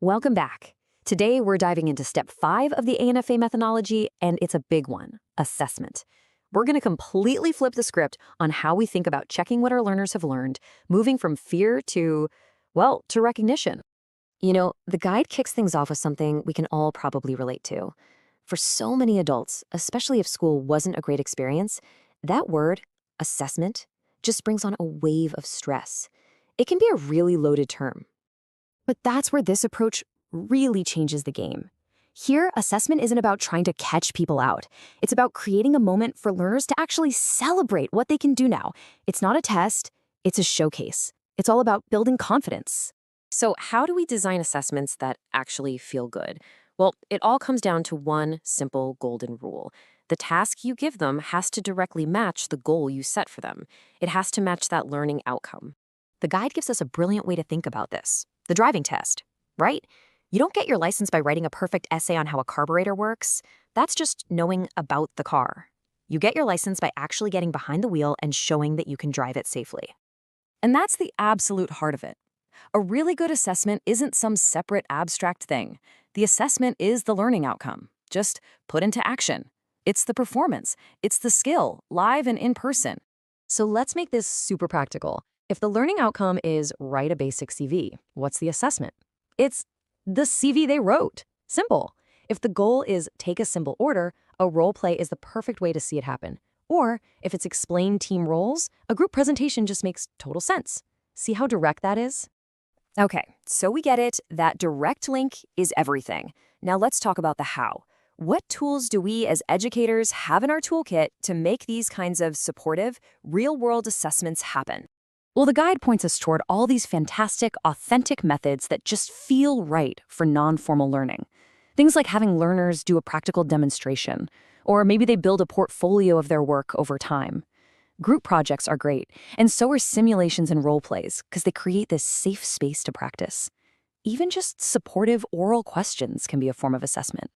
Welcome back. Today, we're diving into step 5 of the NFAE methodology, and it's a big one, assessment. We're going to completely flip the script on how we think about checking what our learners have learned, moving from fear to, well, to recognition. The guide kicks things off with something we can all probably relate to. For so many adults, especially if school wasn't a great experience, that word, assessment, just brings on a wave of stress. It can be a really loaded term. But that's where this approach really changes the game. Here, assessment isn't about trying to catch people out. It's about creating a moment for learners to actually celebrate what they can do now. It's not a test, it's a showcase. It's all about building confidence. So how do we design assessments that actually feel good? Well, it all comes down to one simple golden rule. The task you give them has to directly match the goal you set for them. It has to match that learning outcome. The guide gives us a brilliant way to think about this. The driving test, right? You don't get your license by writing a perfect essay on how a carburetor works. That's just knowing about the car. You get your license by actually getting behind the wheel and showing that you can drive it safely. And that's the absolute heart of it. A really good assessment isn't some separate abstract thing. The assessment is the learning outcome, just put into action. It's the performance. It's the skill, live and in person. So let's make this super practical. If the learning outcome is write a basic CV, what's the assessment? It's the CV they wrote. Simple. If the goal is take a simple order, a role play is the perfect way to see it happen. Or if it's explain team roles, a group presentation just makes total sense. See how direct that is? Okay, so we get it. That direct link is everything. Now let's talk about the how. What tools do we as educators have in our toolkit to make these kinds of supportive, real-world assessments happen? Well, the guide points us toward all these fantastic, authentic methods that just feel right for non-formal learning. Things like having learners do a practical demonstration, or maybe they build a portfolio of their work over time. Group projects are great, and so are simulations and role plays, because they create this safe space to practice. Even just supportive oral questions can be a form of assessment.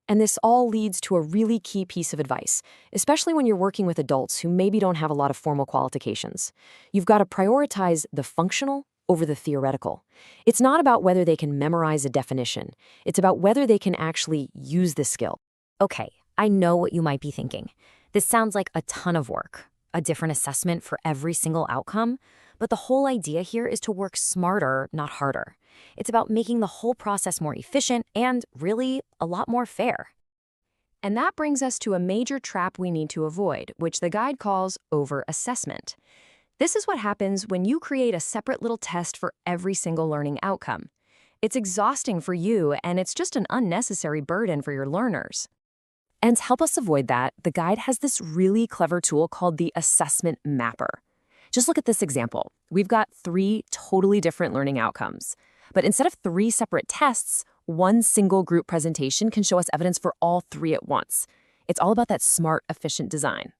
And this all leads to a really key piece of advice, especially when you're working with adults who maybe don't have a lot of formal qualifications. You've got to prioritize the functional over the theoretical. It's not about whether they can memorize a definition. It's about whether they can actually use the skill. Okay, I know what you might be thinking. This sounds like a ton of work, a different assessment for every single outcome, but the whole idea here is to work smarter, not harder. It's about making the whole process more efficient and, really, a lot more fair. And that brings us to a major trap we need to avoid, which the guide calls over-assessment. This is what happens when you create a separate little test for every single learning outcome. It's exhausting for you, and it's just an unnecessary burden for your learners. And to help us avoid that, the guide has this really clever tool called the assessment mapper. Just look at this example. We've got 3 totally different learning outcomes. But instead of 3 separate tests, one single group presentation can show us evidence for all 3 at once. It's all about that smart, efficient design.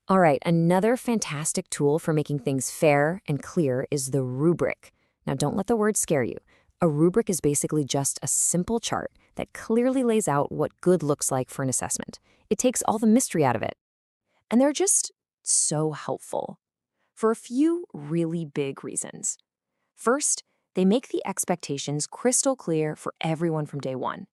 All right, another fantastic tool for making things fair and clear is the rubric. Now, don't let the word scare you. A rubric is basically just a simple chart that clearly lays out what good looks like for an assessment. It takes all the mystery out of it. And they're just so helpful for a few really big reasons. First, they make the expectations crystal clear for everyone from day one.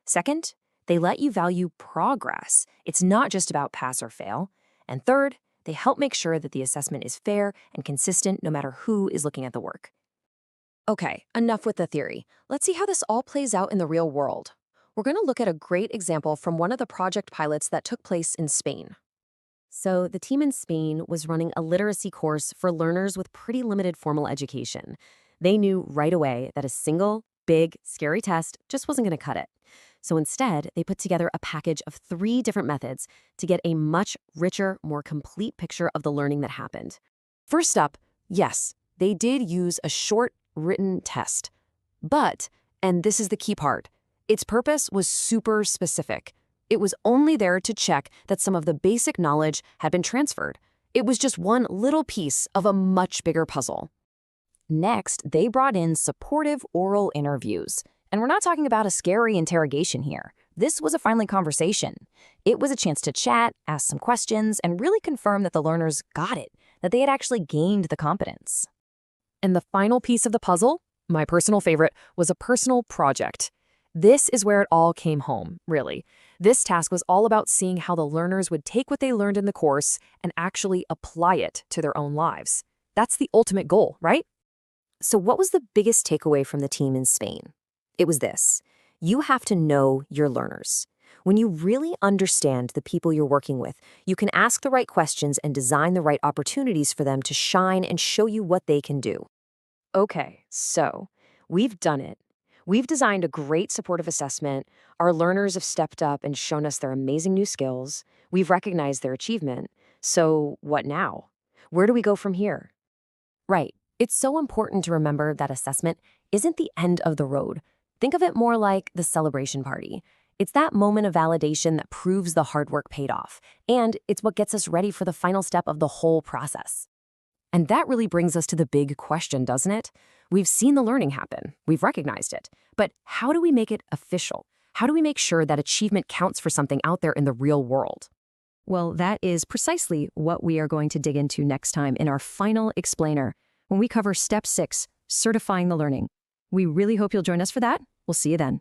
Second, they let you value progress. It's not just about pass or fail. And third, they help make sure that the assessment is fair and consistent no matter who is looking at the work. Okay, enough with the theory. Let's see how this all plays out in the real world. We're going to look at a great example from one of the project pilots that took place in Spain. So the team in Spain was running a literacy course for learners with pretty limited formal education. They knew right away that a single, big, scary test just wasn't going to cut it. So instead, they put together a package of 3 different methods to get a much richer, more complete picture of the learning that happened. First up, yes, they did use a short written test. But, and this is the key part, its purpose was super specific. It was only there to check that some of the basic knowledge had been transferred. It was just one little piece of a much bigger puzzle. Next, they brought in supportive oral interviews. And we're not talking about a scary interrogation here. This was a friendly conversation. It was a chance to chat, ask some questions, and really confirm that the learners got it, that they had actually gained the competence. And the final piece of the puzzle? My personal favorite was a personal project. This is where it all came home, really. This task was all about seeing how the learners would take what they learned in the course and actually apply it to their own lives. That's the ultimate goal, right? So what was the biggest takeaway from the team in Spain? It was this: you have to know your learners. When you really understand the people you're working with, you can ask the right questions and design the right opportunities for them to shine and show you what they can do. Okay, so we've done it. We've designed a great supportive assessment. Our learners have stepped up and shown us their amazing new skills. We've recognized their achievement. So what now? Where do we go from here? Right. It's so important to remember that assessment isn't the end of the road. Think of it more like the celebration party. It's that moment of validation that proves the hard work paid off, and it's what gets us ready for the final step of the whole process. And that really brings us to the big question, doesn't it? We've seen the learning happen. We've recognized it. But how do we make it official? How do we make sure that achievement counts for something out there in the real world? Well, that is precisely what we are going to dig into next time in our final explainer, when we cover Step 6, certifying the learning. We really hope you'll join us for that. We'll see you then.